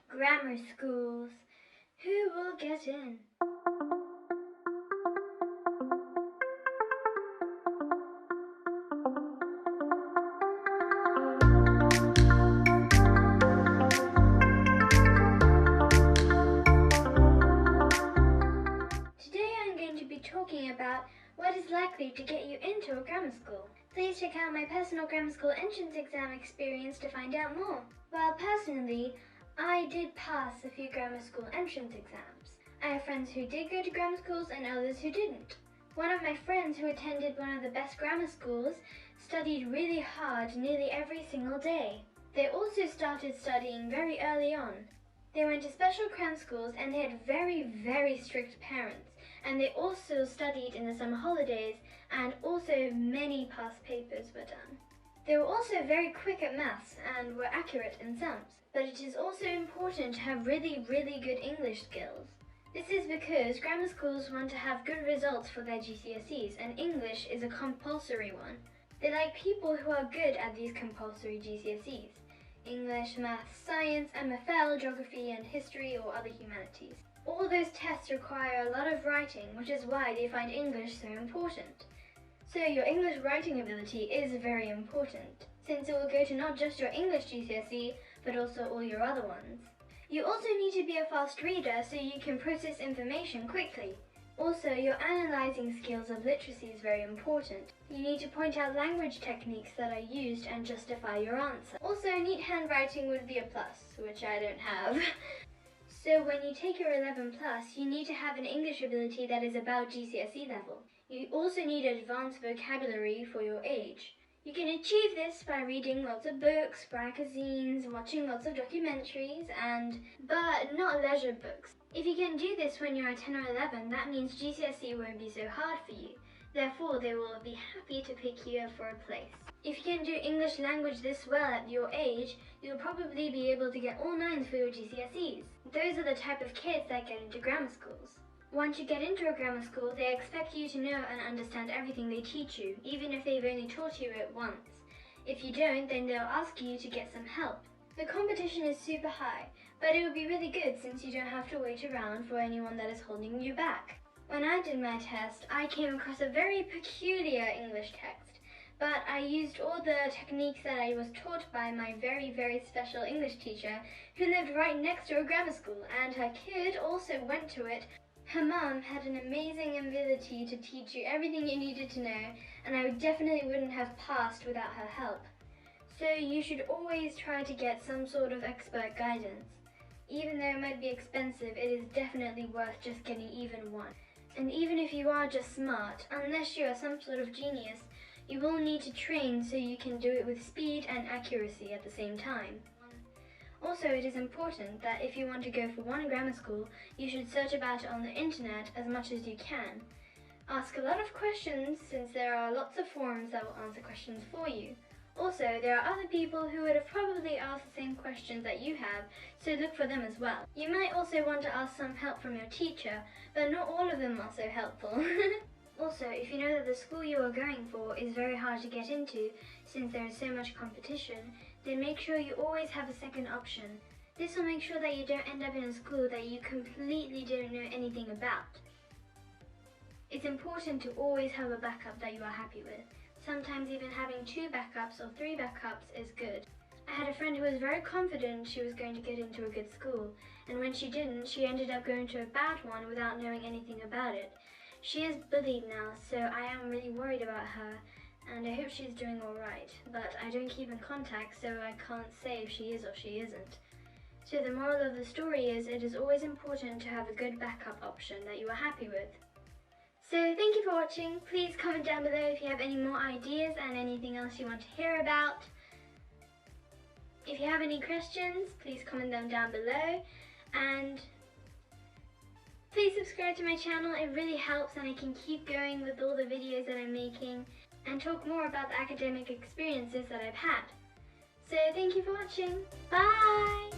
Grammar schools. Who will get in? Today I'm going to be talking about what is likely to get you into a grammar school. Please check out my personal grammar school entrance exam experience to find out more. Well, personally, I did pass a few grammar school entrance exams. I have friends who did go to grammar schools and others who didn't. One of my friends who attended one of the best grammar schools studied really hard nearly every single day. They also started studying very early on. They went to special cram schools and they had very strict parents, and they also studied in the summer holidays, and also many past papers were done. They were also very quick at maths and were accurate in sums, but it is also important to have really good English skills. This is because grammar schools want to have good results for their GCSEs, and English is a compulsory one. They like people who are good at these compulsory GCSEs. English, maths, science, MFL, geography and history or other humanities. All those tests require a lot of writing, which is why they find English so important. So your English writing ability is very important, since it will go to not just your English GCSE, but also all your other ones. You also need to be a fast reader so you can process information quickly. Also, your analyzing skills of literacy is very important. You need to point out language techniques that are used and justify your answer. Also, neat handwriting would be a plus, which I don't have. So when you take your 11+, you need to have an English ability that is about GCSE level. You also need advanced vocabulary for your age. You can achieve this by reading lots of books, magazines, watching lots of documentaries, but not leisure books. If you can do this when you're 10 or 11, that means GCSE won't be so hard for you. Therefore, they will be happy to pick you up for a place. If you can do English language this well at your age, you'll probably be able to get all 9s for your GCSEs. Those are the type of kids that get into grammar schools. Once you get into a grammar school, they expect you to know and understand everything they teach you, even if they've only taught you it once. If you don't, then they'll ask you to get some help. The competition is super high, but it would be really good since you don't have to wait around for anyone that is holding you back. When I did my test, I came across a very peculiar English text, but I used all the techniques that I was taught by my very special English teacher who lived right next to a grammar school, and her kid also went to it. Her mum had an amazing ability to teach you everything you needed to know, and I definitely wouldn't have passed without her help. So you should always try to get some sort of expert guidance. Even though it might be expensive, it is definitely worth just getting even one. And even if you are just smart, unless you are some sort of genius, you will need to train so you can do it with speed and accuracy at the same time. Also, it is important that if you want to go for one grammar school, you should search about it on the internet as much as you can. Ask a lot of questions, since there are lots of forums that will answer questions for you. Also, there are other people who would have probably asked the same questions that you have, so look for them as well. You might also want to ask some help from your teacher, but not all of them are so helpful. Also, if you know that the school you are going for is very hard to get into, since there is so much competition, then make sure you always have a second option. This will make sure that you don't end up in a school that you completely don't know anything about. It's important to always have a backup that you are happy with. Sometimes even having 2 backups or 3 backups is good. I had a friend who was very confident she was going to get into a good school, and when she didn't, she ended up going to a bad one without knowing anything about it. She is bullied now, so I am really worried about her, and I hope she's doing alright, but I don't keep in contact, so I can't say if she is or she isn't. So the moral of the story is, it is always important to have a good backup option that you are happy with. So thank you for watching. Please comment down below if you have any more ideas and anything else you want to hear about. If you have any questions, please comment them down below, and please subscribe to my channel. It really helps, and I can keep going with all the videos that I'm making and talk more about the academic experiences that I've had. So thank you for watching. Bye!